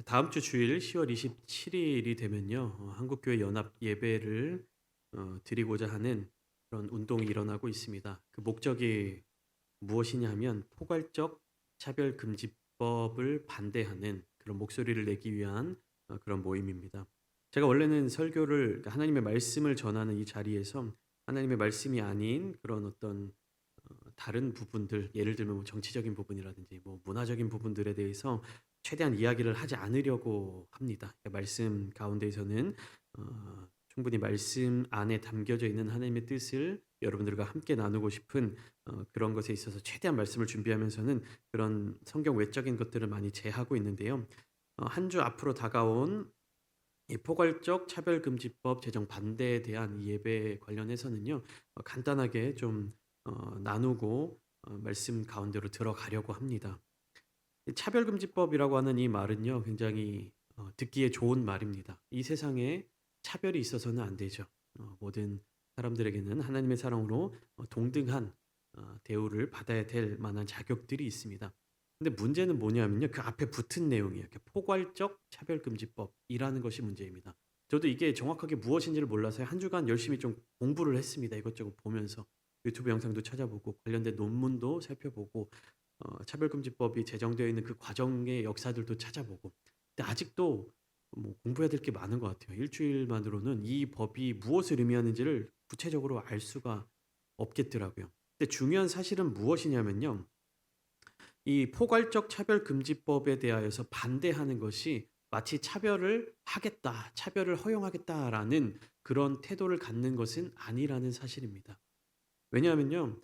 다음 주 주일 10월 27일이 되면요. 한국교회 연합 예배를 드리고자 하는 그런 운동이 일어나고 있습니다. 그 목적이 무엇이냐 하면 포괄적 차별금지법을 반대하는 그런 목소리를 내기 위한 그런 모임입니다. 제가 원래는 설교를 그러니까 하나님의 말씀을 전하는 이 자리에서 하나님의 말씀이 아닌 그런 어떤 다른 부분들, 예를 들면 뭐 정치적인 부분이라든지 뭐 문화적인 부분들에 대해서 최대한 이야기를 하지 않으려고 합니다. 그러니까 말씀 가운데에서는 충분히 말씀 안에 담겨져 있는 하나님의 뜻을 여러분들과 함께 나누고 싶은 그런 것에 있어서 최대한 말씀을 준비하면서는 그런 성경 외적인 것들을 많이 제하고 있는데요. 한 주 앞으로 다가온 이 포괄적 차별금지법 제정 반대에 대한 이 예배 관련해서는요. 간단하게 좀 나누고 말씀 가운데로 들어가려고 합니다. 이 차별금지법이라고 하는 이 말은요. 굉장히 듣기에 좋은 말입니다. 이 세상에 차별이 있어서는 안 되죠. 모든 사람들에게는 하나님의 사랑으로 동등한 대우를 받아야 될 만한 자격들이 있습니다. 근데 문제는 뭐냐면요. 그 앞에 붙은 내용이에요. 이렇게 포괄적 차별금지법이라는 것이 문제입니다. 저도 이게 정확하게 무엇인지를 몰라서 한 주간 열심히 좀 공부를 했습니다. 이것저것 보면서 유튜브 영상도 찾아보고 관련된 논문도 살펴보고 차별금지법이 제정되어 있는 그 과정의 역사들도 찾아보고. 근데 아직도 뭐 공부해야 될 게 많은 것 같아요. 일주일만으로는 이 법이 무엇을 의미하는지를 구체적으로 알 수가 없겠더라고요. 근데 중요한 사실은 무엇이냐면요. 이 포괄적 차별금지법에 대하여서 반대하는 것이 마치 차별을 하겠다, 차별을 허용하겠다라는 그런 태도를 갖는 것은 아니라는 사실입니다. 왜냐하면요.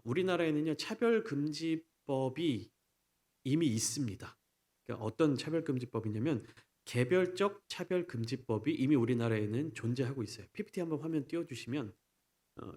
우리나라에는요. 차별금지법이 이미 있습니다. 그러니까 어떤 차별금지법이냐면 개별적 차별금지법이 이미 우리나라에는 존재하고 있어요. PPT 한번 화면 띄워 주시면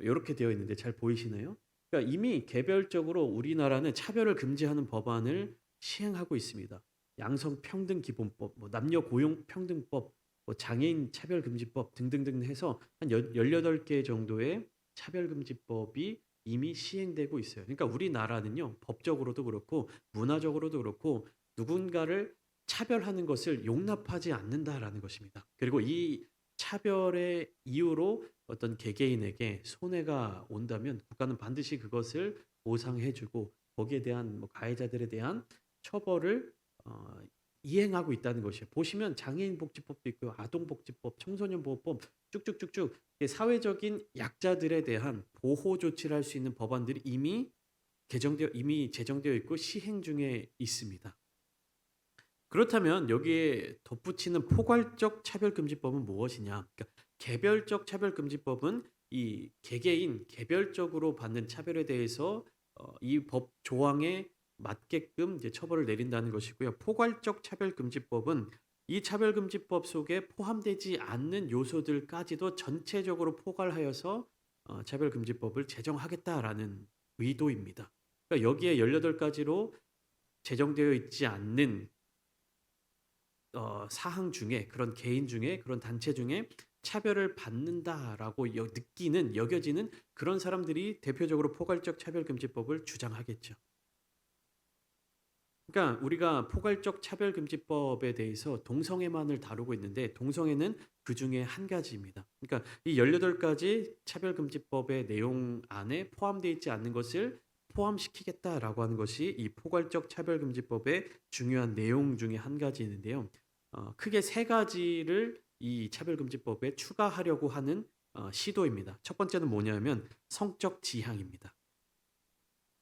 요렇게 되어 있는데 잘 보이시나요? 그러니까 이미 개별적으로 우리나라는 차별을 금지하는 법안을 시행하고 있습니다. 양성평등기본법, 뭐 남녀고용평등법, 뭐 장애인 차별금지법 등등등 해서 한 18개 정도의 차별금지법이 이미 시행되고 있어요. 그러니까 우리나라는요. 법적으로도 그렇고 문화적으로도 그렇고 누군가를 차별하는 것을 용납하지 않는다라는 것입니다. 그리고 이 차별의 이유로 어떤 개개인에게 손해가 온다면 국가는 반드시 그것을 보상해 주고 거기에 대한 뭐 가해자들에 대한 처벌을 어 이행하고 있다는 것이에요. 보시면 장애인 복지법도 있고요. 아동 복지법, 청소년 보호법 쭉쭉쭉쭉 사회적인 약자들에 대한 보호 조치를 할 수 있는 법안들이 이미 제정되어 있고 시행 중에 있습니다. 그렇다면 여기에 덧붙이는 포괄적 차별금지법은 무엇이냐? 그러니까 개별적 차별금지법은 이 개개인 개별적으로 받는 차별에 대해서 이 법 조항에 맞게끔 이제 처벌을 내린다는 것이고요. 포괄적 차별금지법은 이 차별금지법 속에 포함되지 않는 요소들까지도 전체적으로 포괄하여서 차별금지법을 제정하겠다라는 의도입니다. 그러니까 여기에 18가지로 제정되어 있지 않는 사항 중에 그런 개인 중에 그런 단체 중에 차별을 받는다라고 여겨지는 그런 사람들이 대표적으로 포괄적 차별금지법을 주장하겠죠. 그러니까 우리가 포괄적 차별금지법에 대해서 동성애만을 다루고 있는데 동성애는 그중에 한 가지입니다. 그러니까 이 18가지 차별금지법의 내용 안에 포함되어 있지 않는 것을 포함시키겠다라고 하는 것이 이 포괄적 차별금지법의 중요한 내용 중에 한 가지인데요. 크게 세 가지를 이 차별금지법에 추가하려고 하는 시도입니다. 첫 번째는 뭐냐면 성적 지향입니다.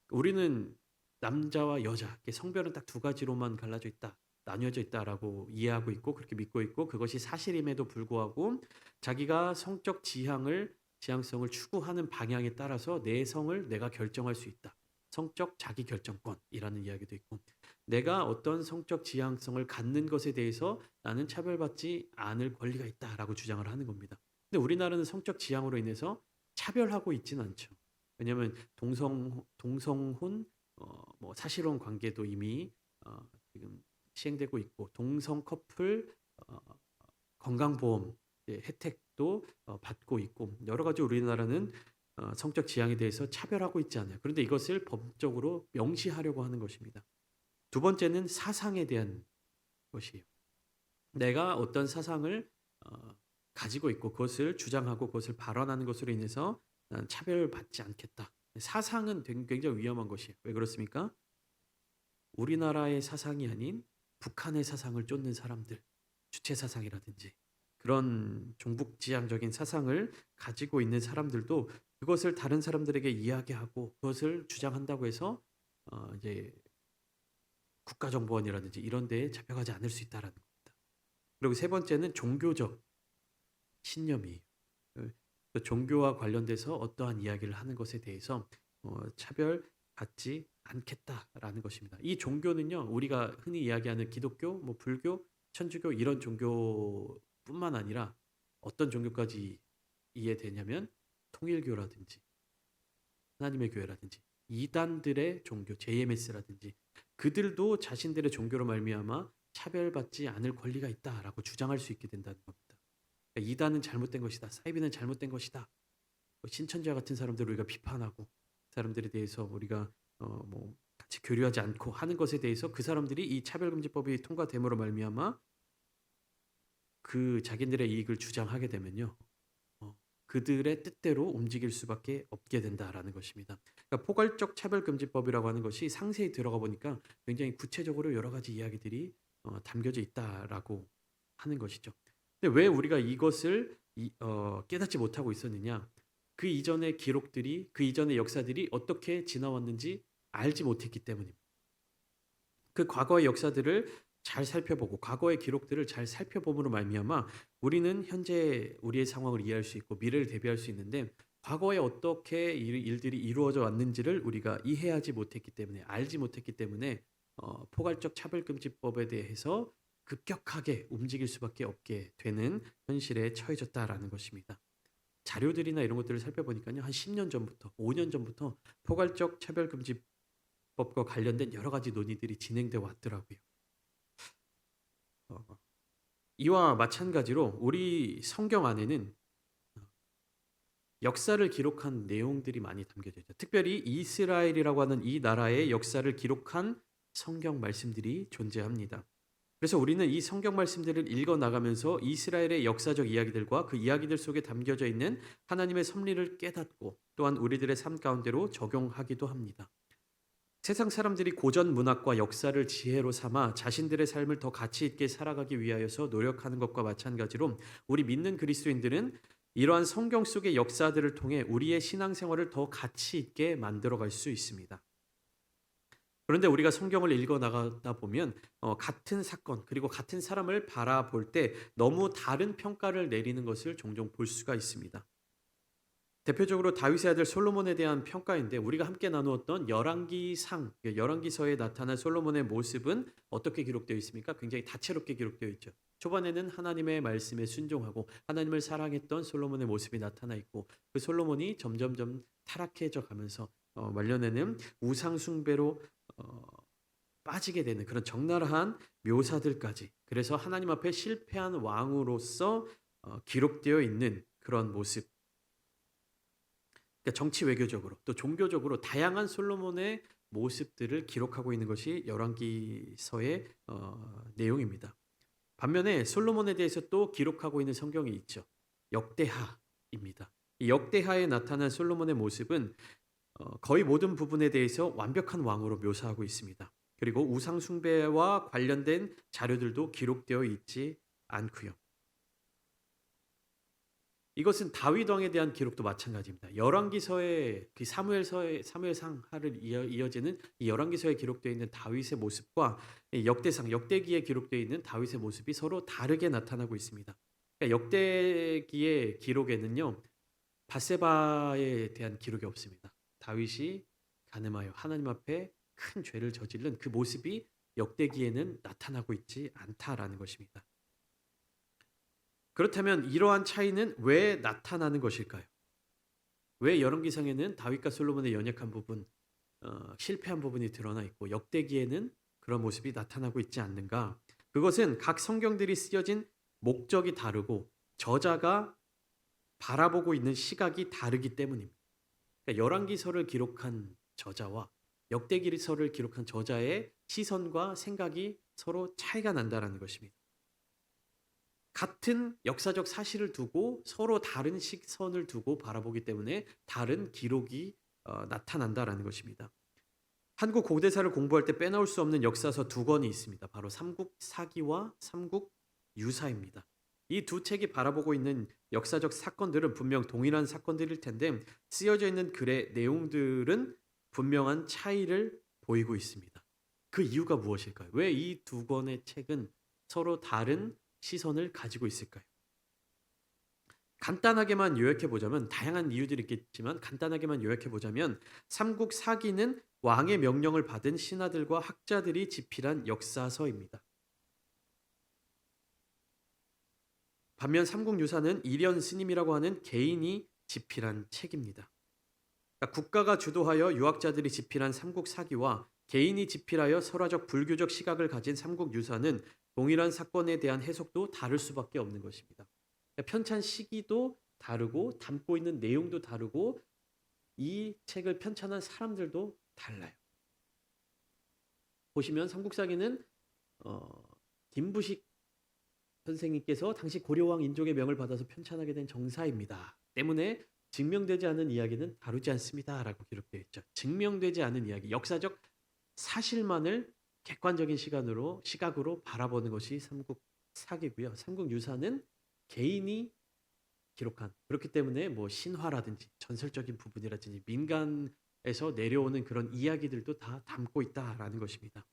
우리는 남자와 여자, 이렇게 성별은 딱 두 가지로만 갈라져 있다, 나뉘어져 있다라고 이해하고 있고 그렇게 믿고 있고 그것이 사실임에도 불구하고 자기가 성적 지향성을 추구하는 방향에 따라서 내 성을 내가 결정할 수 있다. 성적 자기 결정권이라는 이야기도 있고 내가 어떤 성적 지향성을 갖는 것에 대해서 나는 차별받지 않을 권리가 있다라고 주장을 하는 겁니다. 근데 우리나라는 성적 지향으로 인해서 차별하고 있지는 않죠. 왜냐하면 동성혼 뭐 사실혼 관계도 이미 지금 시행되고 있고 동성 커플 어 건강보험 혜택도 받고 있고 여러 가지 우리나라는 성적 지향에 대해서 차별하고 있지 않아요. 그런데 이것을 법적으로 명시하려고 하는 것입니다. 두 번째는 사상에 대한 것이에요. 내가 어떤 사상을 어, 가지고 있고 그것을 주장하고 그것을 발언하는 것으로 인해서 난 차별받지 않겠다. 사상은 굉장히 위험한 것이에요. 왜 그렇습니까? 우리나라의 사상이 아닌 북한의 사상을 쫓는 사람들, 주체 사상이라든지 그런 종북지향적인 사상을 가지고 있는 사람들도 그것을 다른 사람들에게 이야기하고 그것을 주장한다고 해서 이제 국가정보원이라든지 이런 데에 잡혀가지 않을 수 있다라는 겁니다. 그리고 세 번째는 종교적 신념이에요. 그 종교와 관련돼서 어떠한 이야기를 하는 것에 대해서 차별받지 않겠다라는 것입니다. 이 종교는요, 우리가 흔히 이야기하는 기독교, 뭐 불교, 천주교 이런 종교뿐만 아니라 어떤 종교까지 이해되냐면 통일교라든지 하나님의 교회라든지 이단들의 종교, JMS라든지 그들도 자신들의 종교로 말미암아 차별받지 않을 권리가 있다라고 주장할 수 있게 된다는 겁니다. 그러니까 이단은 잘못된 것이다. 사이비는 잘못된 것이다. 신천지와 같은 사람들을 우리가 비판하고 사람들에 대해서 우리가 뭐 같이 교류하지 않고 하는 것에 대해서 그 사람들이 이 차별금지법이 통과됨으로 말미암아 그 자기들의 이익을 주장하게 되면요. 그들의 뜻대로 움직일 수밖에 없게 된다라는 것입니다. 그러니까 포괄적 차별금지법이라고 하는 것이 상세히 들어가 보니까 굉장히 구체적으로 여러 가지 이야기들이 담겨져 있다라고 하는 것이죠. 근데 왜 우리가 이것을 깨닫지 못하고 있었느냐? 그 이전의 기록들이, 그 이전의 역사들이 어떻게 지나왔는지 알지 못했기 때문입니다. 그 과거의 역사들을 잘 살펴보고 과거의 기록들을 잘 살펴봄으로 말미암아 우리는 현재 우리의 상황을 이해할 수 있고 미래를 대비할 수 있는데 과거에 어떻게 일들이 이루어져 왔는지를 우리가 이해하지 못했기 때문에 알지 못했기 때문에 포괄적 차별금지법에 대해서 급격하게 움직일 수밖에 없게 되는 현실에 처해졌다라는 것입니다. 자료들이나 이런 것들을 살펴보니까요. 한 10년 전부터 5년 전부터 포괄적 차별금지법과 관련된 여러 가지 논의들이 진행되어 왔더라고요. 어, 이와 마찬가지로 우리 성경 안에는 역사를 기록한 내용들이 많이 담겨져 있죠. 특별히 이스라엘이라고 하는 이 나라의 역사를 기록한 성경 말씀들이 존재합니다. 그래서 우리는 이 성경 말씀들을 읽어 나가면서 이스라엘의 역사적 이야기들과 그 이야기들 속에 담겨져 있는 하나님의 섭리를 깨닫고 또한 우리들의 삶 가운데로 적용하기도 합니다. 세상 사람들이 고전 문학과 역사를 지혜로 삼아 자신들의 삶을 더 가치 있게 살아가기 위하여서 노력하는 것과 마찬가지로 우리 믿는 그리스도인들은 이러한 성경 속의 역사들을 통해 우리의 신앙생활을 더 가치 있게 만들어갈 수 있습니다. 그런데 우리가 성경을 읽어 나가다 보면 같은 사건 그리고 같은 사람을 바라볼 때 너무 다른 평가를 내리는 것을 종종 볼 수가 있습니다. 대표적으로 다윗의 아들 솔로몬에 대한 평가인데 우리가 함께 나누었던 열왕기상, 열왕기서에 나타난 솔로몬의 모습은 어떻게 기록되어 있습니까? 굉장히 다채롭게 기록되어 있죠. 초반에는 하나님의 말씀에 순종하고 하나님을 사랑했던 솔로몬의 모습이 나타나 있고 그 솔로몬이 점점점 타락해져 가면서 말년에는 우상 숭배로 빠지게 되는 그런 적나라한 묘사들까지 그래서 하나님 앞에 실패한 왕으로서 기록되어 있는 그런 모습 그러니까 정치 외교적으로 또 종교적으로 다양한 솔로몬의 모습들을 기록하고 있는 것이 열왕기서의 내용입니다. 반면에 솔로몬에 대해서 또 기록하고 있는 성경이 있죠. 역대하입니다. 이 역대하에 나타난 솔로몬의 모습은 거의 모든 부분에 대해서 완벽한 왕으로 묘사하고 있습니다. 그리고 우상 숭배와 관련된 자료들도 기록되어 있지 않고요. 이것은 다윗 왕에 대한 기록도 마찬가지입니다. 열왕기서의 그 사무엘상하를 이어지는 이 열왕기서에 기록되어 있는 다윗의 모습과 이 역대상 역대기에 기록되어 있는 다윗의 모습이 서로 다르게 나타나고 있습니다. 그러니까 역대기의 기록에는요. 밧세바에 대한 기록이 없습니다. 다윗이 간음하여 하나님 앞에 큰 죄를 저지른 그 모습이 역대기에는 나타나고 있지 않다라는 것입니다. 그렇다면 이러한 차이는 왜 나타나는 것일까요? 왜 열왕기상에는 다윗과 솔로몬의 연약한 부분, 실패한 부분이 드러나 있고 역대기에는 그런 모습이 나타나고 있지 않는가? 그것은 각 성경들이 쓰여진 목적이 다르고 저자가 바라보고 있는 시각이 다르기 때문입니다. 그러니까 열왕기서를 기록한 저자와 역대기서를 기록한 저자의 시선과 생각이 서로 차이가 난다라는 것입니다. 같은 역사적 사실을 두고 서로 다른 시선을 두고 바라보기 때문에 다른 기록이 나타난다라는 것입니다. 한국 고대사를 공부할 때 빼놓을 수 없는 역사서 두 권이 있습니다. 바로 삼국사기와 삼국유사입니다. 이 두 책이 바라보고 있는 역사적 사건들은 분명 동일한 사건들일 텐데 쓰여져 있는 글의 내용들은 분명한 차이를 보이고 있습니다. 그 이유가 무엇일까요? 왜 이 두 권의 책은 서로 다른 시선을 가지고 있을까요? 간단하게만 요약해 보자면 다양한 이유들이 있겠지만 간단하게만 요약해 보자면 삼국 사기는 왕의 명령을 받은 신하들과 학자들이 집필한 역사서입니다. 반면 삼국유사는 일연 스님이라고 하는 개인이 집필한 책입니다. 그러니까 국가가 주도하여 유학자들이 집필한 삼국 사기와 개인이 집필하여 설화적 불교적 시각을 가진 삼국유사는 동일한 사건에 대한 해석도 다를 수밖에 없는 것입니다. 그러니까 편찬 시기도 다르고 담고 있는 내용도 다르고 이 책을 편찬한 사람들도 달라요. 보시면 삼국사기는 김부식 선생님께서 당시 고려왕 인종의 명을 받아서 편찬하게 된 정사입니다. 때문에 증명되지 않은 이야기는 다루지 않습니다라고 기록되어 있죠. 증명되지 않은 이야기, 역사적 사실만을 객관적인 시각으로 바라보는 것이 삼국사기고요. 삼국유사는 개인이 기록한, 그렇기 때문에 뭐 신화라든지 전설적인 부분이라든지 민간에서 내려오는 그런 이야기들도 다 담고 있다라는 것입니다.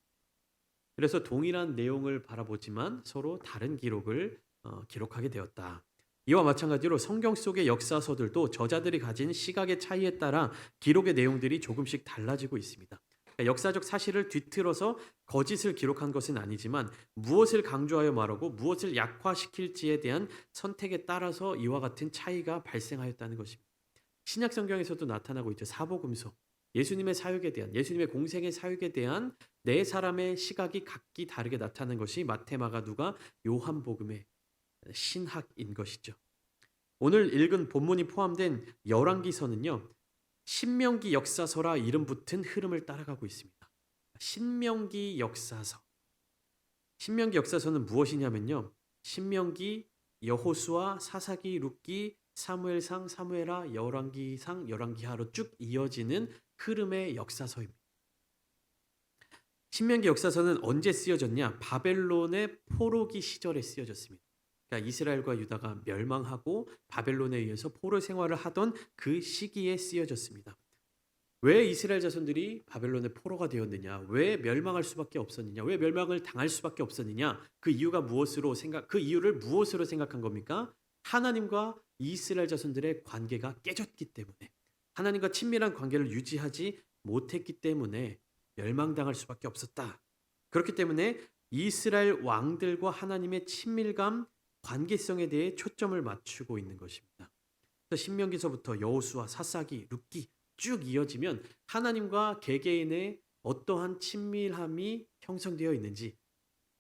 그래서 동일한 내용을 바라보지만 서로 다른 기록을 기록하게 되었다. 이와 마찬가지로 성경 속의 역사서들도 저자들이 가진 시각의 차이에 따라 기록의 내용들이 조금씩 달라지고 있습니다. 그러니까 역사적 사실을 뒤틀어서 거짓을 기록한 것은 아니지만 무엇을 강조하여 말하고 무엇을 약화시킬지에 대한 선택에 따라서 이와 같은 차이가 발생하였다는 것입니다. 신약 성경에서도 나타나고 있죠. 사복음서. 예수님의 사역에 대한, 예수님의 공생의 사역에 대한 네 사람의 시각이 각기 다르게 나타나는 것이 마태, 마가, 누가, 요한복음의 신학인 것이죠. 오늘 읽은 본문이 포함된 열왕기서는요, 신명기 역사서라 이름 붙은 흐름을 따라가고 있습니다. 신명기 역사서. 신명기 역사서는 무엇이냐면요, 신명기, 여호수아, 사사기, 룻기, 사무엘상, 사무엘하, 열왕기상, 열왕기하로 쭉 이어지는 흐름의 역사서입니다. 신명기 역사서는 언제 쓰여졌냐? 바벨론의 포로기 시절에 쓰여졌습니다. 그러니까 이스라엘과 유다가 멸망하고 바벨론에 의해서 포로 생활을 하던 그 시기에 쓰여졌습니다. 왜 이스라엘 자손들이 바벨론의 포로가 되었느냐? 왜 멸망할 수밖에 없었느냐? 왜 멸망을 당할 수밖에 없었느냐? 그 이유를 무엇으로 생각한 겁니까? 하나님과 이스라엘 자손들의 관계가 깨졌기 때문에, 하나님과 친밀한 관계를 유지하지 못했기 때문에 멸망당할 수밖에 없었다. 그렇기 때문에 이스라엘 왕들과 하나님의 친밀감, 관계성에 대해 초점을 맞추고 있는 것입니다. 그래서 신명기서부터 여호수아, 사사기, 룻기 쭉 이어지면 하나님과 개개인의 어떠한 친밀함이 형성되어 있는지,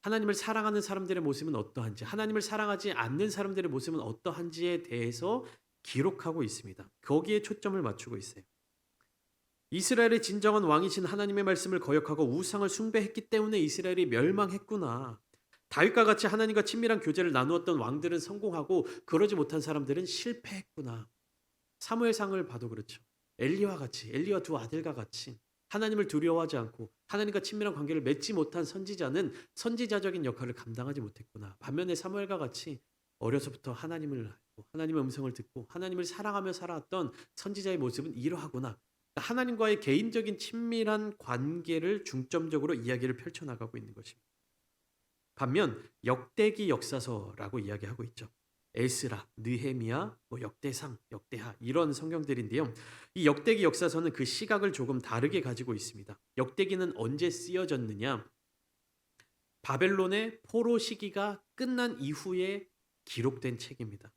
하나님을 사랑하는 사람들의 모습은 어떠한지, 하나님을 사랑하지 않는 사람들의 모습은 어떠한지에 대해서 기록하고 있습니다. 거기에 초점을 맞추고 있어요. 이스라엘의 진정한 왕이신 하나님의 말씀을 거역하고 우상을 숭배했기 때문에 이스라엘이 멸망했구나. 다윗과 같이 하나님과 친밀한 교제를 나누었던 왕들은 성공하고 그러지 못한 사람들은 실패했구나. 사무엘상을 봐도 그렇죠. 엘리와 두 아들과 같이 하나님을 두려워하지 않고 하나님과 친밀한 관계를 맺지 못한 선지자는 선지자적인 역할을 감당하지 못했구나. 반면에 사무엘과 같이 어려서부터 하나님을 알고 하나님의 음성을 듣고 하나님을 사랑하며 살아왔던 선지자의 모습은 이러하구나. 하나님과의 개인적인 친밀한 관계를 중점적으로 이야기를 펼쳐나가고 있는 것입니다. 반면 역대기 역사서라고 이야기하고 있죠. 에스라, 느헤미야, 역대상, 역대하 이런 성경들인데요. 이 역대기 역사서는 그 시각을 조금 다르게 가지고 있습니다. 역대기는 언제 쓰여졌느냐? 바벨론의 포로 시기가 끝난 이후에 기록된 책입니다.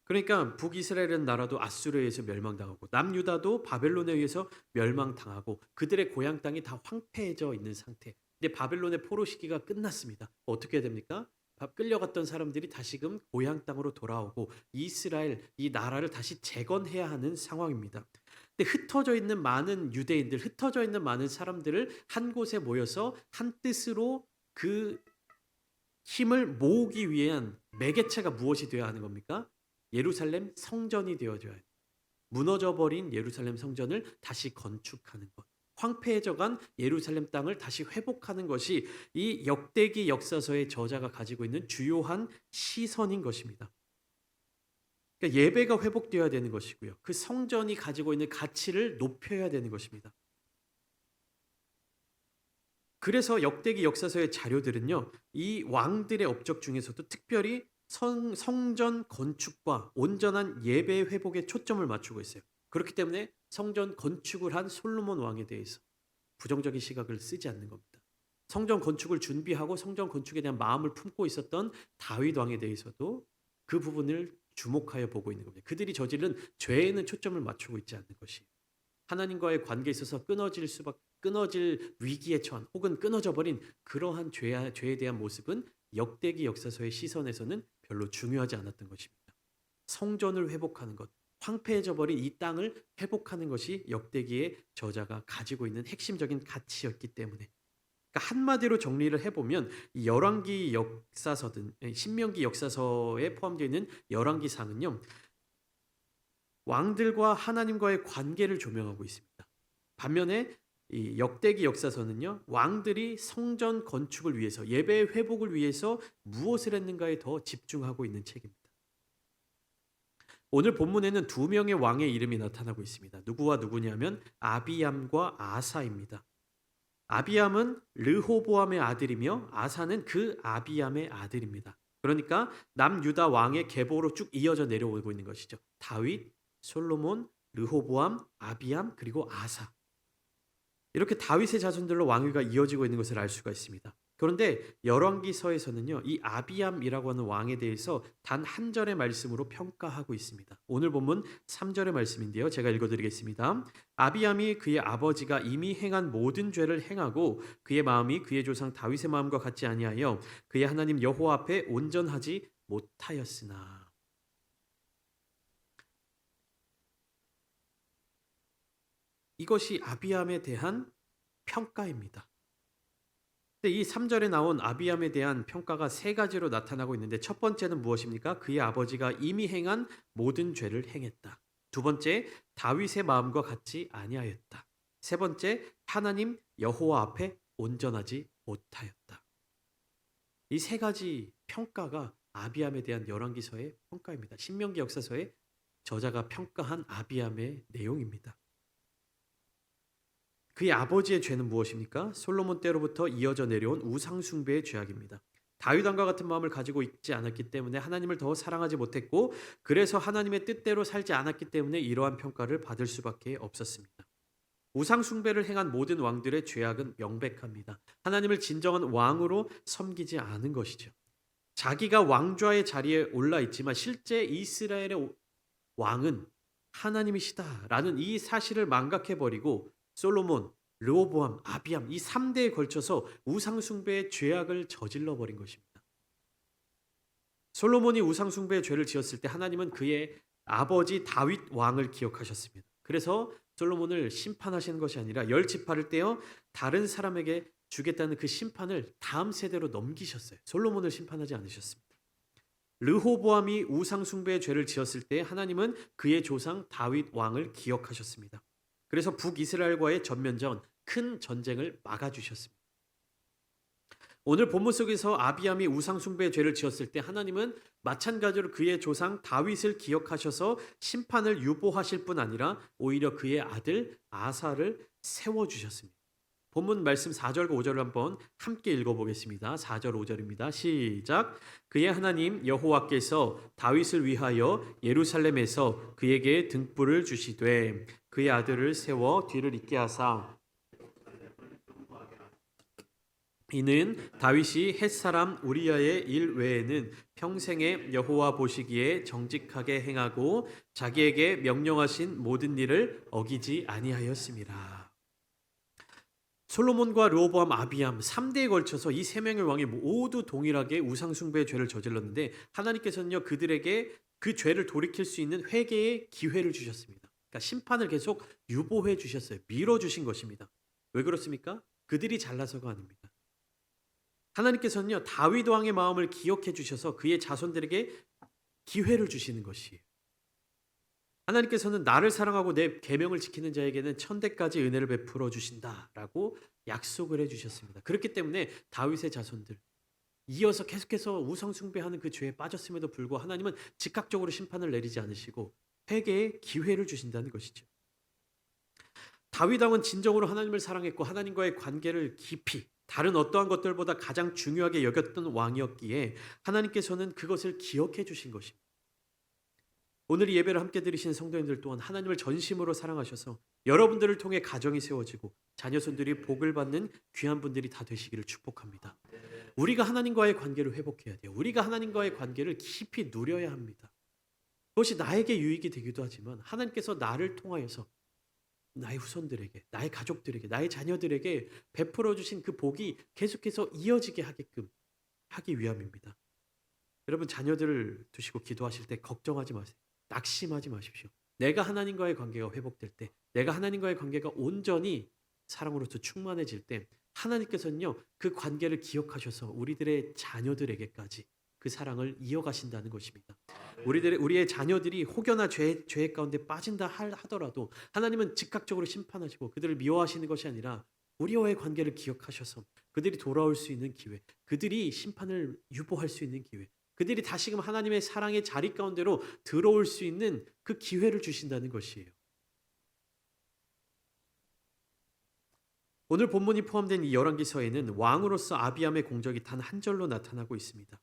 그러니까 북이스라엘은 나라도 아수르에 의해서 멸망당하고 남유다도 바벨론에 의해서 멸망당하고 그들의 고향 땅이 다 황폐해져 있는 상태. 근데 바벨론의 포로 시기가 끝났습니다. 어떻게 해야 됩니까? 끌려갔던 사람들이 다시금 고향 땅으로 돌아오고 이스라엘, 이 나라를 다시 재건해야 하는 상황입니다. 근데 흩어져 있는 많은 유대인들, 흩어져 있는 많은 사람들을 한 곳에 모여서 한 뜻으로 그 힘을 모으기 위한 매개체가 무엇이 되어야 하는 겁니까? 예루살렘 성전이 되어줘야 해요. 무너져 버린 예루살렘 성전을 다시 건축하는 것. 황폐해져간 예루살렘 땅을 다시 회복하는 것이 이 역대기 역사서의 저자가 가지고 있는 주요한 시선인 것입니다. 그러니까 예배가 회복되어야 되는 것이고요. 그 성전이 가지고 있는 가치를 높여야 되는 것입니다. 그래서 역대기 역사서의 자료들은요, 이 왕들의 업적 중에서도 특별히 성전 건축과 온전한 예배 회복에 초점을 맞추고 있어요. 그렇기 때문에 성전 건축을 한 솔로몬 왕에 대해서 부정적인 시각을 쓰지 않는 겁니다. 성전 건축을 준비하고 성전 건축에 대한 마음을 품고 있었던 다윗 왕에 대해서도 그 부분을 주목하여 보고 있는 겁니다. 그들이 저지른 죄에는 초점을 맞추고 있지 않는 것이 하나님과의 관계에 있어서 끊어질 위기에 처한 혹은 끊어져 버린 그러한 죄에 대한 모습은 역대기 역사서의 시선에서는 별로 중요하지 않았던 것입니다. 성전을 회복하는 것, 황폐해져 버린 이 땅을 회복하는 것이 역대기의 저자가 가지고 있는 핵심적인 가치였기 때문에 그러니까 한마디로 정리를 해보면 이 열왕기 역사서든 신명기 역사서에 포함되어 있는 열왕기상은요. 왕들과 하나님과의 관계를 조명하고 있습니다. 반면에 이 역대기 역사서는요. 왕들이 성전 건축을 위해서 예배 회복을 위해서 무엇을 했는가에 더 집중하고 있는 책입니다. 오늘 본문에는 두 명의 왕의 이름이 나타나고 있습니다. 누구와 누구냐면 아비암과 아사입니다. 아비암은 르호보암의 아들이며 아사는 그 아비암의 아들입니다. 그러니까 남유다 왕의 계보로 쭉 이어져 내려오고 있는 것이죠. 다윗, 솔로몬, 르호보암, 아비암 그리고 아사. 이렇게 다윗의 자손들로 왕위가 이어지고 있는 것을 알 수가 있습니다. 그런데 열왕기서에서는요. 이 아비암이라고 하는 왕에 대해서 단 한 절의 말씀으로 평가하고 있습니다. 오늘 본문 3절의 말씀인데요. 제가 읽어드리겠습니다. 아비암이 그의 아버지가 이미 행한 모든 죄를 행하고 그의 마음이 그의 조상 다윗의 마음과 같지 아니하여 그의 하나님 여호와 앞에 온전하지 못하였으나. 이것이 아비암에 대한 평가입니다. 근데 이 3절에 나온 아비암에 대한 평가가 세 가지로 나타나고 있는데 첫 번째는 무엇입니까? 그의 아버지가 이미 행한 모든 죄를 행했다. 두 번째, 다윗의 마음과 같지 아니하였다. 세 번째, 하나님 여호와 앞에 온전하지 못하였다. 이 세 가지 평가가 아비암에 대한 열왕기서의 평가입니다. 신명기 역사서의 저자가 평가한 아비암의 내용입니다. 그의 아버지의 죄는 무엇입니까? 솔로몬 때로부터 이어져 내려온 우상 숭배의 죄악입니다. 다윗 왕과 같은 마음을 가지고 있지 않았기 때문에 하나님을 더 사랑하지 못했고 그래서 하나님의 뜻대로 살지 않았기 때문에 이러한 평가를 받을 수밖에 없었습니다. 우상 숭배를 행한 모든 왕들의 죄악은 명백합니다. 하나님을 진정한 왕으로 섬기지 않은 것이죠. 자기가 왕좌의 자리에 올라 있지만 실제 이스라엘의 왕은 하나님이시다라는 이 사실을 망각해버리고 솔로몬, 르호보암, 아비암 이 3대에 걸쳐서 우상 숭배의 죄악을 저질러 버린 것입니다. 솔로몬이 우상 숭배의 죄를 지었을 때 하나님은 그의 아버지 다윗 왕을 기억하셨습니다. 그래서 솔로몬을 심판하시는 것이 아니라 10지파를 떼어 다른 사람에게 주겠다는 그 심판을 다음 세대로 넘기셨어요. 솔로몬을 심판하지 않으셨습니다. 르호보암이 우상 숭배의 죄를 지었을 때 하나님은 그의 조상 다윗 왕을 기억하셨습니다. 그래서 북이스라엘과의 전면전 큰 전쟁을 막아주셨습니다. 오늘 본문 속에서 아비암이 우상 숭배의 죄를 지었을 때 하나님은 마찬가지로 그의 조상 다윗을 기억하셔서 심판을 유보하실 뿐 아니라 오히려 그의 아들 아사를 세워주셨습니다. 본문 말씀 4절과 5절을 한번 함께 읽어보겠습니다. 4절 5절입니다. 시작. 그의 하나님 여호와께서 다윗을 위하여 예루살렘에서 그에게 등불을 주시되 그의 아들을 세워 뒤를 잇게 하사 이는 다윗이 햇사람 우리야의 일 외에는 평생에 여호와 보시기에 정직하게 행하고 자기에게 명령하신 모든 일을 어기지 아니하였습니다. 솔로몬과 르호보암, 아비암 3대에 걸쳐서 이 세 명의 왕이 모두 동일하게 우상 숭배의 죄를 저질렀는데 하나님께서는요 그들에게 그 죄를 돌이킬 수 있는 회개의 기회를 주셨습니다. 그러니까 심판을 계속 유보해 주셨어요. 미뤄 주신 것입니다. 왜 그렇습니까? 그들이 잘나서가 아닙니다. 하나님께서는요, 다윗 왕의 마음을 기억해 주셔서 그의 자손들에게 기회를 주시는 것이에요. 하나님께서는 나를 사랑하고 내 계명을 지키는 자에게는 천대까지 은혜를 베풀어 주신다라고 약속을 해 주셨습니다. 그렇기 때문에 다윗의 자손들 이어서 계속해서 우상 숭배하는 그 죄에 빠졌음에도 불구하고 하나님은 즉각적으로 심판을 내리지 않으시고 회개의 기회를 주신다는 것이죠. 다윗 왕은 진정으로 하나님을 사랑했고 하나님과의 관계를 깊이 다른 어떠한 것들보다 가장 중요하게 여겼던 왕이었기에 하나님께서는 그것을 기억해 주신 것입니다. 오늘 이 예배를 함께 드리신 성도님들 또한 하나님을 전심으로 사랑하셔서 여러분들을 통해 가정이 세워지고 자녀손들이 복을 받는 귀한 분들이 다 되시기를 축복합니다. 우리가 하나님과의 관계를 회복해야 돼요. 우리가 하나님과의 관계를 깊이 누려야 합니다. 그것이 나에게 유익이 되기도 하지만 하나님께서 나를 통하여서 나의 후손들에게, 나의 가족들에게, 나의 자녀들에게 베풀어 주신 그 복이 계속해서 이어지게 하게끔 하기 위함입니다. 여러분 자녀들을 두시고 기도하실 때 걱정하지 마세요. 낙심하지 마십시오. 내가 하나님과의 관계가 회복될 때, 내가 하나님과의 관계가 온전히 사랑으로서 충만해질 때 하나님께서는요 그 관계를 기억하셔서 우리들의 자녀들에게까지 그 사랑을 이어가신다는 것입니다. 우리의 자녀들이 혹여나 죄 가운데 빠진다 하더라도 하나님은 즉각적으로 심판하시고 그들을 미워하시는 것이 아니라 우리와의 관계를 기억하셔서 그들이 돌아올 수 있는 기회, 그들이 심판을 유보할 수 있는 기회, 그들이 다시금 하나님의 사랑의 자리 가운데로 들어올 수 있는 그 기회를 주신다는 것이에요. 오늘 본문이 포함된 이 열왕기서에는 왕으로서 아비암의 공적이 단 한 절로 나타나고 있습니다.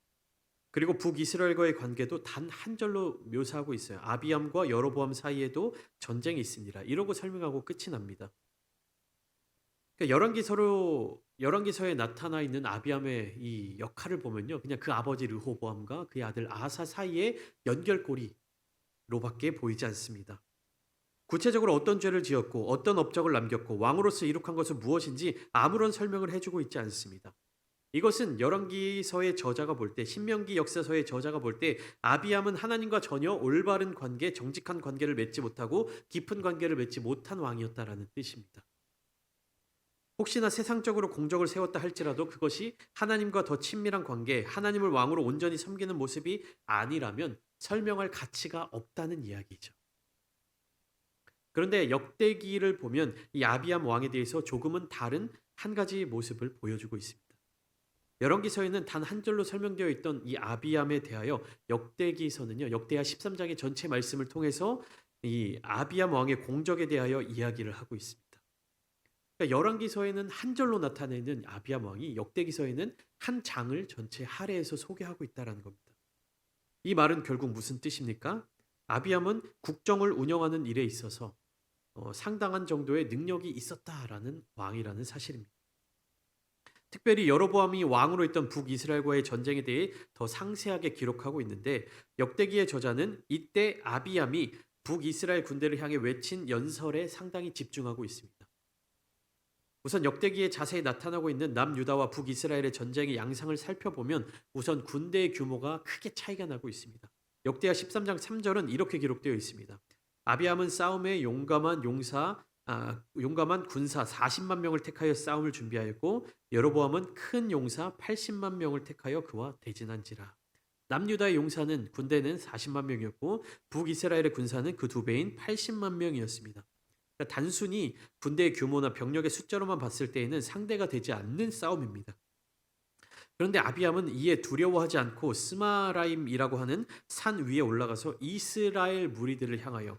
그리고 북이스라엘과의 관계도 단 한 절로 묘사하고 있어요. 아비암과 여로보암 사이에도 전쟁이 있으니라. 이러고 설명하고 끝이 납니다. 그러니까 열왕기서에 나타나 있는 아비암의 이 역할을 보면요, 그냥 그 아버지 르호보암과 그의 아들 아사 사이의 연결고리로밖에 보이지 않습니다. 구체적으로 어떤 죄를 지었고 어떤 업적을 남겼고 왕으로서 이룩한 것은 무엇인지 아무런 설명을 해주고 있지 않습니다. 이것은 열왕기서의 저자가 볼 때, 신명기 역사서의 저자가 볼 때 아비암은 하나님과 전혀 올바른 관계, 정직한 관계를 맺지 못하고 깊은 관계를 맺지 못한 왕이었다라는 뜻입니다. 혹시나 세상적으로 공적을 세웠다 할지라도 그것이 하나님과 더 친밀한 관계, 하나님을 왕으로 온전히 섬기는 모습이 아니라면 설명할 가치가 없다는 이야기죠. 그런데 역대기를 보면 이 아비암 왕에 대해서 조금은 다른 한 가지 모습을 보여주고 있습니다. 열왕기서에는 단 한 절로 설명되어 있던 이 아비암에 대하여 역대기서는요, 역대하 13장의 전체 말씀을 통해서 이 아비암 왕의 공적에 대하여 이야기를 하고 있습니다. 그러니까 열왕기서에는 한 절로 나타내는 아비암 왕이 역대기서에는 한 장을 전체 할애해서 소개하고 있다는 겁니다. 이 말은 결국 무슨 뜻입니까? 아비암은 국정을 운영하는 일에 있어서 상당한 정도의 능력이 있었다라는 왕이라는 사실입니다. 특별히 여로보암이 왕으로 있던 북이스라엘과의 전쟁에 대해 더 상세하게 기록하고 있는데 역대기의 저자는 이때 아비암이 북이스라엘 군대를 향해 외친 연설에 상당히 집중하고 있습니다. 우선 역대기에 자세히 나타나고 있는 남유다와 북이스라엘의 전쟁의 양상을 살펴보면 우선 군대의 규모가 크게 차이가 나고 있습니다. 역대하 13장 3절은 이렇게 기록되어 있습니다. 아비암은 싸움에 용감한 군사 40만 명을 택하여 싸움을 준비하였고 여로보암은 큰 용사 80만 명을 택하여 그와 대진한지라. 남유다의 용사는 군대는 40만 명이었고 북이스라엘의 군사는 그 두 배인 80만 명이었습니다. 그러니까 단순히 군대의 규모나 병력의 숫자로만 봤을 때에는 상대가 되지 않는 싸움입니다. 그런데 아비암은 이에 두려워하지 않고 스마라임이라고 하는 산 위에 올라가서 이스라엘 무리들을 향하여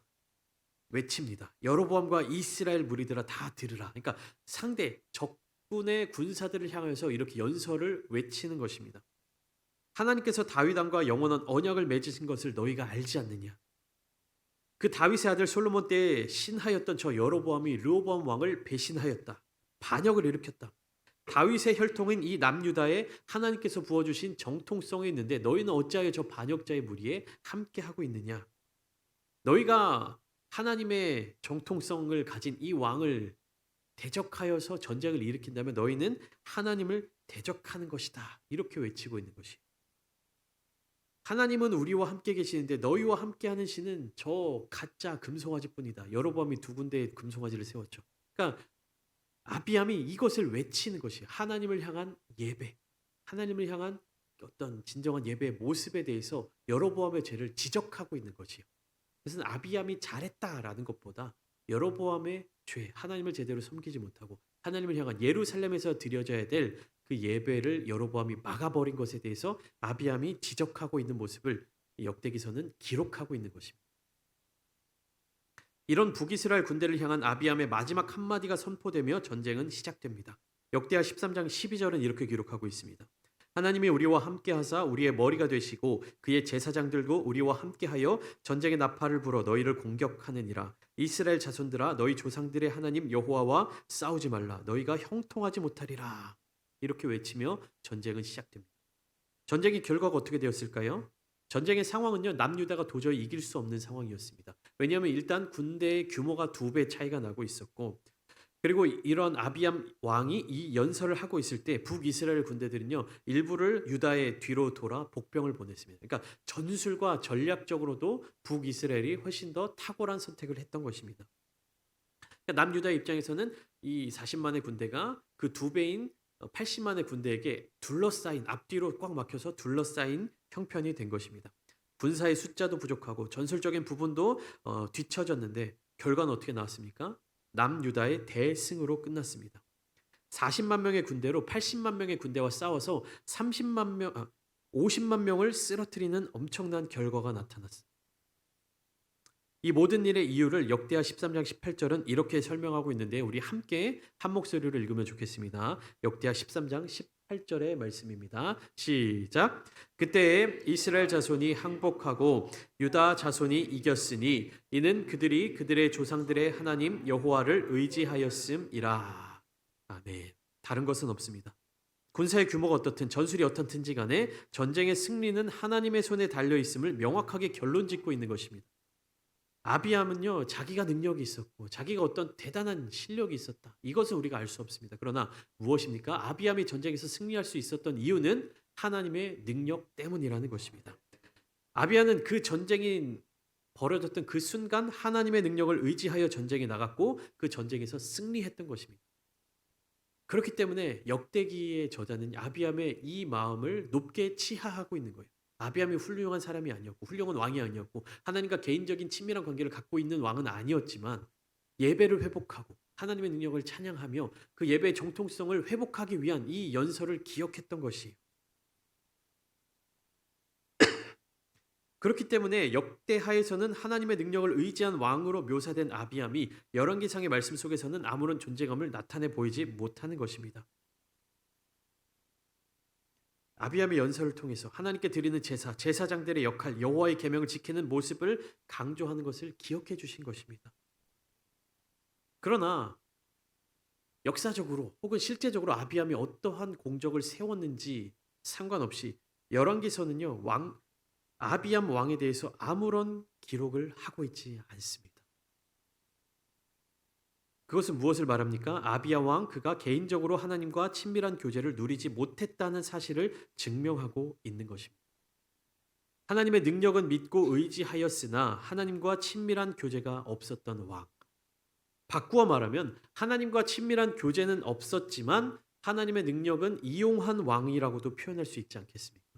외칩니다. 여로보암과 이스라엘 무리들아 다 들으라. 그러니까 상대 적군의 군사들을 향해서 이렇게 연설을 외치는 것입니다. 하나님께서 다윗 왕과 영원한 언약을 맺으신 것을 너희가 알지 않느냐? 그 다윗의 아들 솔로몬 때에 신하였던 저 여로보암이 르호보암 왕을 배신하였다. 반역을 일으켰다. 다윗의 혈통인 이 남유다에 하나님께서 부어주신 정통성이 있는데 너희는 어찌하여 저 반역자의 무리에 함께하고 있느냐? 너희가 하나님의 정통성을 가진 이 왕을 대적하여서 전쟁을 일으킨다면 너희는 하나님을 대적하는 것이다. 이렇게 외치고 있는 것이. 하나님은 우리와 함께 계시는데 너희와 함께하는 신은 저 가짜 금송아지뿐이다. 여로보암이 두 군데의 금송아지를 세웠죠. 그러니까 아비암이 이것을 외치는 것이 하나님을 향한 예배, 하나님을 향한 어떤 진정한 예배의 모습에 대해서 여로보암의 죄를 지적하고 있는 것이요. 그래서 아비암이 잘했다라는 것보다 여로보암의 죄, 하나님을 제대로 섬기지 못하고 하나님을 향한 예루살렘에서 드려져야 될 그 예배를 여로보암이 막아버린 것에 대해서 아비암이 지적하고 있는 모습을 역대기서는 기록하고 있는 것입니다. 이런 북이스라엘 군대를 향한 아비암의 마지막 한마디가 선포되며 전쟁은 시작됩니다. 역대하 13장 12절은 이렇게 기록하고 있습니다. 하나님이 우리와 함께하사 우리의 머리가 되시고 그의 제사장들도 우리와 함께하여 전쟁의 나팔을 불어 너희를 공격하느니라. 이스라엘 자손들아 너희 조상들의 하나님 여호와와 싸우지 말라. 너희가 형통하지 못하리라. 이렇게 외치며 전쟁은 시작됩니다. 전쟁의 결과가 어떻게 되었을까요? 전쟁의 상황은요, 남유다가 도저히 이길 수 없는 상황이었습니다. 왜냐하면 일단 군대의 규모가 2배 차이가 나고 있었고, 그리고 이런 아비암 왕이 이 연설을 하고 있을 때 북이스라엘 군대들은요, 일부를 유다의 뒤로 돌아 복병을 보냈습니다. 그러니까 전술과 전략적으로도 북이스라엘이 훨씬 더 탁월한 선택을 했던 것입니다. 그러니까 남유다의 입장에서는 이 40만의 군대가 그 2배인 80만의 군대에게 둘러싸인, 앞뒤로 꽉 막혀서 둘러싸인 형편이 된 것입니다. 군사의 숫자도 부족하고 전술적인 부분도 뒤처졌는데 결과는 어떻게 나왔습니까? 남유다의 대승으로 끝났습니다. 40만 명의 군대로 80만 명의 군대와 싸워서 50만 명을 쓰러뜨리는 엄청난 결과가 나타났습니다. 이 모든 일의 이유를 역대하 13장 18절은 이렇게 설명하고 있는데 우리 함께 한 목소리로 읽으면 좋겠습니다. 역대하 13장 18절의 말씀입니다. 시작. 그때에 이스라엘 자손이 항복하고 유다 자손이 이겼으니 이는 그들이 그들의 조상들의 하나님 여호와를 의지하였음이라. 아멘. 다른 것은 없습니다. 군사의 규모가 어떻든 전술이 어떻든지 간에 전쟁의 승리는 하나님의 손에 달려 있음을 명확하게 결론짓고 있는 것입니다. 아비암은요, 자기가 능력이 있었고 자기가 어떤 대단한 실력이 있었다. 이것은 우리가 알 수 없습니다. 그러나 무엇입니까? 아비암이 전쟁에서 승리할 수 있었던 이유는 하나님의 능력 때문이라는 것입니다. 아비암은 그 전쟁이 벌어졌던 그 순간 하나님의 능력을 의지하여 전쟁에 나갔고 그 전쟁에서 승리했던 것입니다. 그렇기 때문에 역대기의 저자는 아비암의 이 마음을 높게 치하하고 있는 거예요. 아비암이 훌륭한 사람이 아니었고 훌륭한 왕이 아니었고 하나님과 개인적인 친밀한 관계를 갖고 있는 왕은 아니었지만 예배를 회복하고 하나님의 능력을 찬양하며 그 예배의 정통성을 회복하기 위한 이 연설을 기억했던 것이에요. 그렇기 때문에 역대하에서는 하나님의 능력을 의지한 왕으로 묘사된 아비암이 열왕기상의 말씀 속에서는 아무런 존재감을 나타내 보이지 못하는 것입니다. 아비암의 연설을 통해서 하나님께 드리는 제사, 제사장들의 역할, 여호와의 계명을 지키는 모습을 강조하는 것을 기억해 주신 것입니다. 그러나 역사적으로 혹은 실제적으로 아비암이 어떠한 공적을 세웠는지 상관없이 열왕기서는요, 아비암 왕에 대해서 아무런 기록을 하고 있지 않습니다. 그것은 무엇을 말합니까? 아비야 왕 그가 개인적으로 하나님과 친밀한 교제를 누리지 못했다는 사실을 증명하고 있는 것입니다. 하나님의 능력은 믿고 의지하였으나 하나님과 친밀한 교제가 없었던 왕. 바꾸어 말하면 하나님과 친밀한 교제는 없었지만 하나님의 능력은 이용한 왕이라고도 표현할 수 있지 않겠습니까?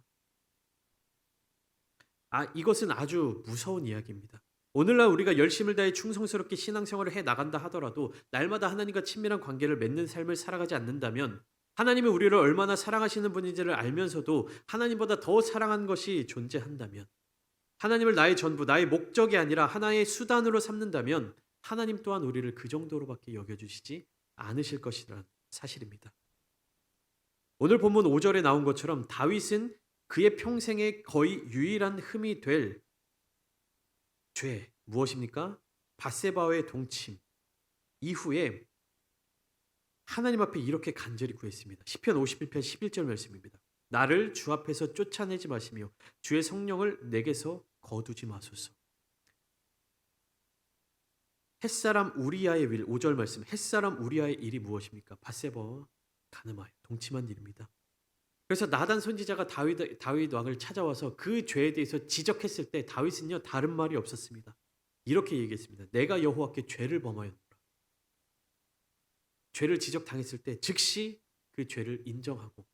이것은 아주 무서운 이야기입니다. 오늘날 우리가 열심을 다해 충성스럽게 신앙생활을 해 나간다 하더라도 날마다 하나님과 친밀한 관계를 맺는 삶을 살아가지 않는다면 하나님이 우리를 얼마나 사랑하시는 분인지를 알면서도 하나님보다 더 사랑한 것이 존재한다면 하나님을 나의 전부, 나의 목적이 아니라 하나의 수단으로 삼는다면 하나님 또한 우리를 그 정도로밖에 여겨주시지 않으실 것이라는 사실입니다. 오늘 본문 5절에 나온 것처럼 다윗은 그의 평생에 거의 유일한 흠이 될 죄, 무엇입니까? 밧세바와의 동침 이후에 하나님 앞에 이렇게 간절히 구했습니다. 시편 51편 11절 말씀입니다. 나를 주 앞에서 쫓아내지 마시며 주의 성령을 내게서 거두지 마소서. 햇사람 우리아의 일 5절 말씀. 햇사람 우리아의 일이 무엇입니까? 밧세바와 가늠하여 동침한 일입니다. 그래서 나단 선지자가 다윗 왕을 찾아와서 그 죄에 대해서 지적했을 때 다윗은요 다른 말이 없었습니다. 이렇게 얘기했습니다. 내가 여호와께 죄를 범하였노라. 죄를 지적당했을 때 즉시 그 죄를 인정하고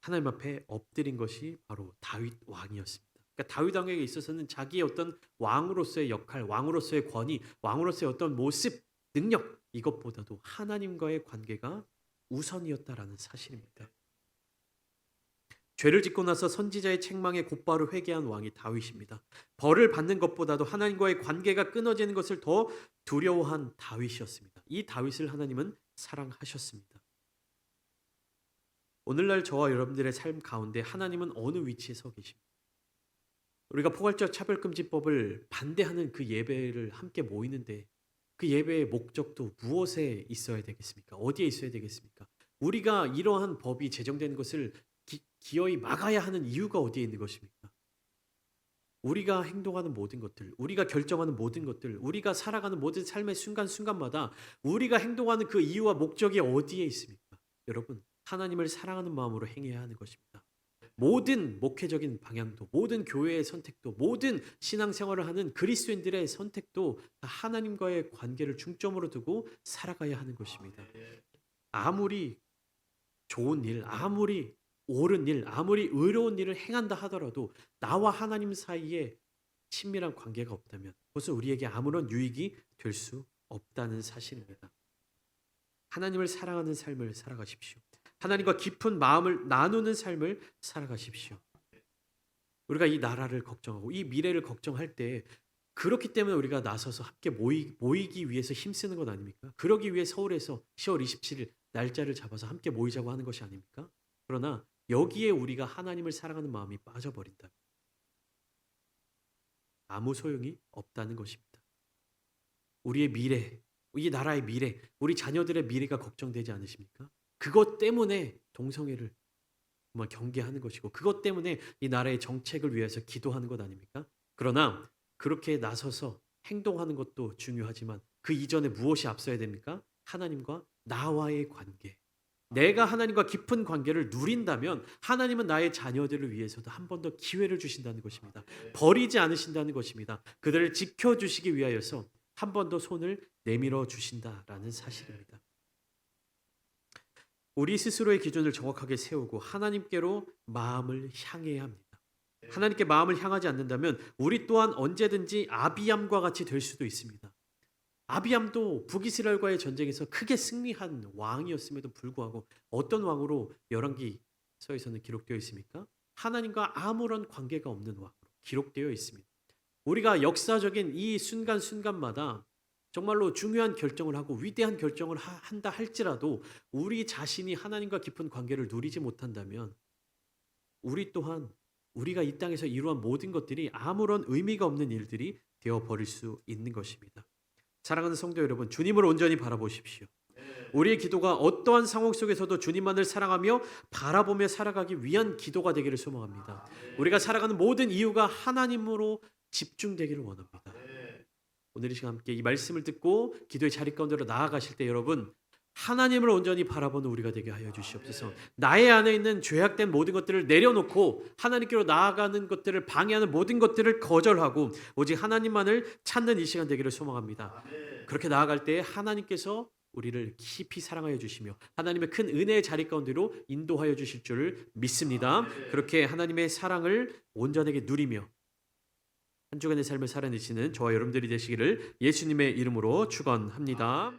하나님 앞에 엎드린 것이 바로 다윗 왕이었습니다. 그러니까 다윗 왕에게 있어서는 자기의 어떤 왕으로서의 역할, 왕으로서의 권위, 왕으로서의 어떤 모습, 능력 이것보다도 하나님과의 관계가 우선이었다라는 사실입니다. 죄를 짓고 나서 선지자의 책망에 곧바로 회개한 왕이 다윗입니다. 벌을 받는 것보다도 하나님과의 관계가 끊어지는 것을 더 두려워한 다윗이었습니다. 이 다윗을 하나님은 사랑하셨습니다. 오늘날 저와 여러분들의 삶 가운데 하나님은 어느 위치에 서 계십니까? 우리가 포괄적 차별금지법을 반대하는 그 예배를 함께 모이는데 그 예배의 목적도 무엇에 있어야 되겠습니까? 어디에 있어야 되겠습니까? 우리가 이러한 법이 제정되는 것을 기어이 막아야 하는 이유가 어디에 있는 것입니까? 우리가 행동하는 모든 것들, 우리가 결정하는 모든 것들, 우리가 살아가는 모든 삶의 순간순간마다 우리가 행동하는 그 이유와 목적이 어디에 있습니까? 여러분, 하나님을 사랑하는 마음으로 행해야 하는 것입니다. 모든 목회적인 방향도, 모든 교회의 선택도, 모든 신앙생활을 하는 그리스도인들의 선택도 다 하나님과의 관계를 중점으로 두고 살아가야 하는 것입니다. 아무리 좋은 일, 아무리 옳은 일, 아무리 의로운 일을 행한다 하더라도 나와 하나님 사이에 친밀한 관계가 없다면 그것은 우리에게 아무런 유익이 될 수 없다는 사실입니다. 하나님을 사랑하는 삶을 살아가십시오. 하나님과 깊은 마음을 나누는 삶을 살아가십시오. 우리가 이 나라를 걱정하고 이 미래를 걱정할 때 그렇기 때문에 우리가 나서서 함께 모이기 위해서 힘쓰는 것 아닙니까? 그러기 위해 서울에서 10월 27일 날짜를 잡아서 함께 모이자고 하는 것이 아닙니까? 그러나 여기에 우리가 하나님을 사랑하는 마음이 빠져버린다면 아무 소용이 없다는 것입니다. 우리의 미래, 이 나라의 미래, 우리 자녀들의 미래가 걱정되지 않으십니까? 그것 때문에 동성애를 정말 경계하는 것이고 그것 때문에 이 나라의 정책을 위해서 기도하는 것 아닙니까? 그러나 그렇게 나서서 행동하는 것도 중요하지만 그 이전에 무엇이 앞서야 됩니까? 하나님과 나와의 관계. 내가 하나님과 깊은 관계를 누린다면 하나님은 나의 자녀들을 위해서도 한 번 더 기회를 주신다는 것입니다. 버리지 않으신다는 것입니다. 그들을 지켜주시기 위하여서 한 번 더 손을 내밀어 주신다라는 사실입니다. 우리 스스로의 기준을 정확하게 세우고 하나님께로 마음을 향해야 합니다. 하나님께 마음을 향하지 않는다면 우리 또한 언제든지 아비암과 같이 될 수도 있습니다. 아비암도 북이스라엘과의 전쟁에서 크게 승리한 왕이었음에도 불구하고 어떤 왕으로 열왕기서에서는 기록되어 있습니까? 하나님과 아무런 관계가 없는 왕으로 기록되어 있습니다. 우리가 역사적인 이 순간순간마다 정말로 중요한 결정을 하고 위대한 결정을 한다 할지라도 우리 자신이 하나님과 깊은 관계를 누리지 못한다면 우리 또한 우리가 이 땅에서 이루한 모든 것들이 아무런 의미가 없는 일들이 되어버릴 수 있는 것입니다. 사랑하는 성도 여러분, 주님을 온전히 바라보십시오. 우리의 기도가 어떠한 상황 속에서도 주님만을 사랑하며 바라보며 살아가기 위한 기도가 되기를 소망합니다. 우리가 살아가는 모든 이유가 하나님으로 집중되기를 원합니다. 오늘 이 시간 함께 이 말씀을 듣고 기도의 자리 가운데로 나아가실 때 여러분 하나님을 온전히 바라보는 우리가 되게 하여 주시옵소서. 나의 안에 있는 죄악된 모든 것들을 내려놓고 하나님께로 나아가는 것들을 방해하는 모든 것들을 거절하고 오직 하나님만을 찾는 이 시간 되기를 소망합니다. 그렇게 나아갈 때 하나님께서 우리를 깊이 사랑하여 주시며 하나님의 큰 은혜의 자리 가운데로 인도하여 주실 줄을 믿습니다. 그렇게 하나님의 사랑을 온전하게 누리며 한 주간의 삶을 살아내시는 저와 여러분들이 되시기를 예수님의 이름으로 축원합니다.